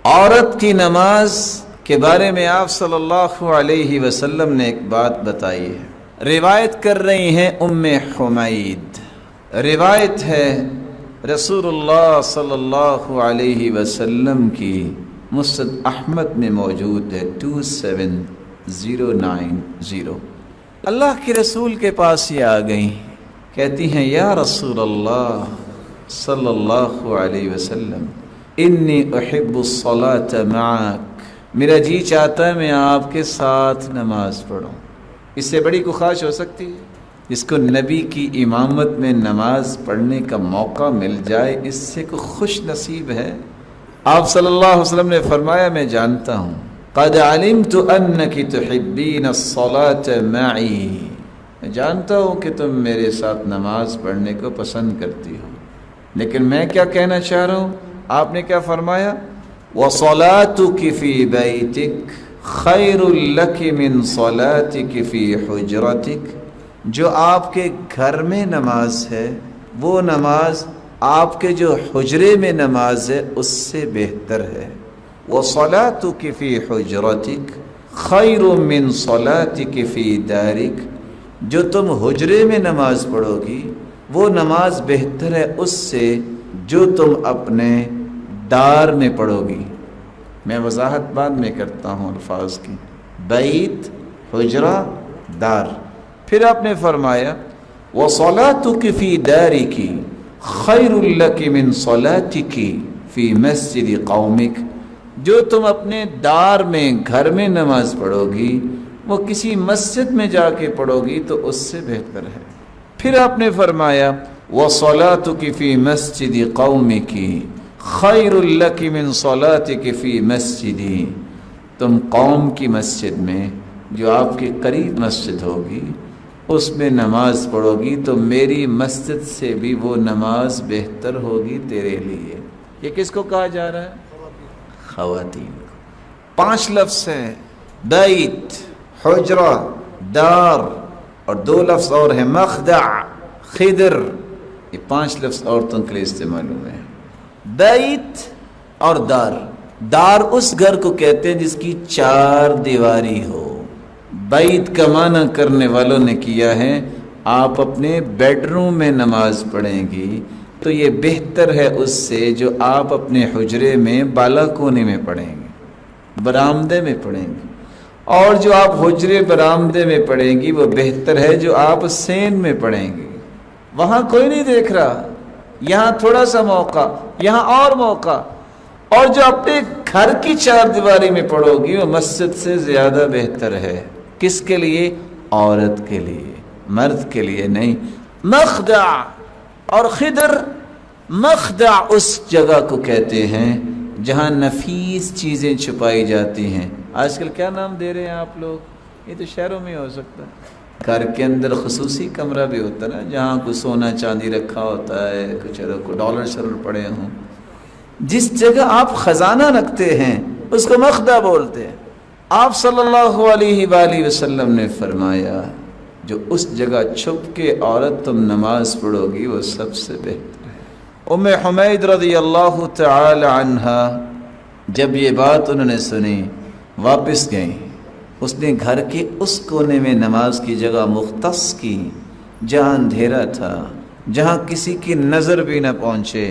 عورت کی نماز کے بارے میں آپ صلی اللہ علیہ وسلم نے ایک بات بتائی ہے۔ روایت کر رہی ہیں ام حمید، روایت ہے رسول اللہ صلی اللہ علیہ وسلم کی مسند احمد میں موجود ہے 27090۔ اللہ کے رسول کے پاس یہ آ گئیں، کہتی ہیں یا رسول اللہ صلی اللہ علیہ وسلم انی احب الصلاة معک، میرا جی چاہتا ہے میں آپ کے ساتھ نماز پڑھوں۔ اس سے بڑی کوئی خواہش ہو سکتی ہے؟ جس کو نبی کی امامت میں نماز پڑھنے کا موقع مل جائے، اس سے کوئی خوش نصیب ہے؟ آپ صلی اللہ علیہ وسلم نے فرمایا میں جانتا ہوں، قد علمت انک تحبین الصلاة معی، میں جانتا ہوں کہ تم میرے ساتھ نماز پڑھنے کو پسند کرتی ہو، لیکن میں کیا کہنا چاہ رہا ہوں؟ آپ نے کیا فرمایا؟ وَصَلَاتُكِ فِي بَيْتِكَ خَيْرٌ لَكِ مِنْ صَلَاتِكِ فِي حُجْرَتِكَ، جو آپ کے گھر میں نماز ہے وہ نماز آپ کے جو حجرے میں نماز ہے اس سے بہتر ہے۔ وَصَلَاتُكِ فِي حُجْرَتِكَ خَيْرٌ مِنْ صَلَاتِكِ فِي دَارِكَ، جو تم حجرے میں نماز پڑھو گی وہ نماز بہتر ہے اس سے جو تم اپنے دار میں پڑھو گی۔ میں وضاحت بعد میں کرتا ہوں الفاظ کی، بیت، حجرہ، دار۔ پھر آپ نے فرمایا وَصَلَاتُكِ فِي دَارِكِ خَيْرٌ لَكِ مِنْ صَلَاتِكِ فِي مَسْجِدِ قَوْمِكَ، جو تم اپنے دار میں گھر میں نماز پڑھو گی وہ کسی مسجد میں جا کے پڑھو گی تو اس سے بہتر ہے۔ پھر آپ نے فرمایا وَصَلَاتُكِ فِي مَسْجِدِ قَوْمِكِ خَيْرٌ لَكِ مِنْ صَلَاتِكِ فِي مَسْجِدِ، تم قوم کی مسجد میں جو آپ کے قریب مسجد ہوگی اس میں نماز پڑھو گی تو میری مسجد سے بھی وہ نماز بہتر ہوگی تیرے لیے۔ یہ کس کو کہا جا رہا ہے؟ خواتین کو۔ 5 لفظ ہیں، بیت، حجرہ، دار، اور 2 لفظ اور ہیں، مخدع، خدر۔ یہ 5 لفظ عورتوں کے لیے استعمال ہوئے ہیں، بیت اور دار۔ دار اس گھر کو کہتے ہیں جس کی 4 دیواری ہو۔ بیت کا معنی کرنے والوں نے کیا ہے آپ اپنے بیڈ روم میں نماز پڑھیں گی تو یہ بہتر ہے اس سے جو آپ اپنے حجرے میں بالا کونے میں پڑھیں گے، برآمدے میں پڑھیں گے، اور جو آپ حجرے برآمدے میں پڑھیں گی وہ بہتر ہے جو آپ سین میں پڑھیں گی۔ وہاں کوئی نہیں دیکھ رہا، یہاں تھوڑا سا موقع، یہاں اور موقع، اور جو اپنے گھر کی 4 دیواری میں پڑھو گی وہ مسجد سے زیادہ بہتر ہے۔ کس کے لیے؟ عورت کے لیے، مرد کے لیے نہیں۔ مخدع اور خدر، مخدع اس جگہ کو کہتے ہیں جہاں نفیس چیزیں چھپائی جاتی ہیں۔ آج کل کیا نام دے رہے ہیں آپ لوگ؟ یہ تو شہروں میں ہو سکتا ہے، گھر کے اندر خصوصی کمرہ بھی ہوتا ہے نا جہاں کوئی سونا چاندی رکھا ہوتا ہے، کچھ ڈالر شلر پڑے ہوں۔ جس جگہ آپ خزانہ رکھتے ہیں اس کو مخدع بولتے ہیں۔ آپ صلی اللہ علیہ وآلہ وسلم نے فرمایا جو اس جگہ چھپ کے عورت تم نماز پڑھو گی وہ سب سے بہتر ہے۔ ام حمید رضی اللہ تعالی عنہا جب یہ بات انہوں نے سنی واپس گئیں، اس نے گھر کے اس کونے میں نماز کی جگہ مختص کی جہاں اندھیرا تھا، جہاں کسی کی نظر بھی نہ پہنچے۔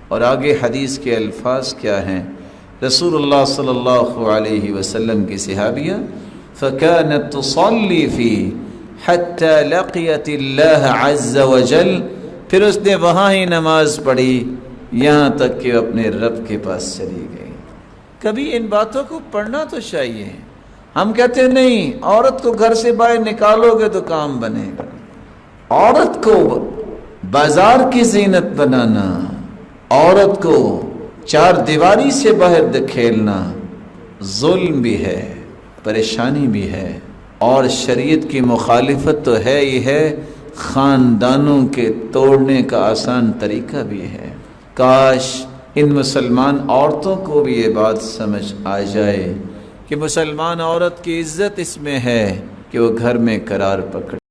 اور آگے حدیث کے الفاظ کیا ہیں؟ رسول اللہ صلی اللہ علیہ وسلم کی صحابیہ فَكَانَتْ تُصَلِّي فِيهِ حَتَّى لَقِيَتِ اللَّهَ عَزَّ وَجَلَّ، پھر اس نے وہاں ہی نماز پڑھی یہاں تک کہ اپنے رب کے پاس چلی گئی۔ کبھی ان باتوں کو پڑھنا تو چاہیے۔ ہم کہتے ہیں نہیں، عورت کو گھر سے باہر نکالو گے تو کام بنے گا۔ عورت کو بازار کی زینت بنانا، عورت کو 4 دیواری سے باہر دھکیلنا ظلم بھی ہے، پریشانی بھی ہے، اور شریعت کی مخالفت تو ہے ہی ہے، خاندانوں کے توڑنے کا آسان طریقہ بھی ہے۔ کاش ان مسلمان عورتوں کو بھی یہ بات سمجھ آ جائے کہ مسلمان عورت کی عزت اس میں ہے کہ وہ گھر میں قرار پکڑے۔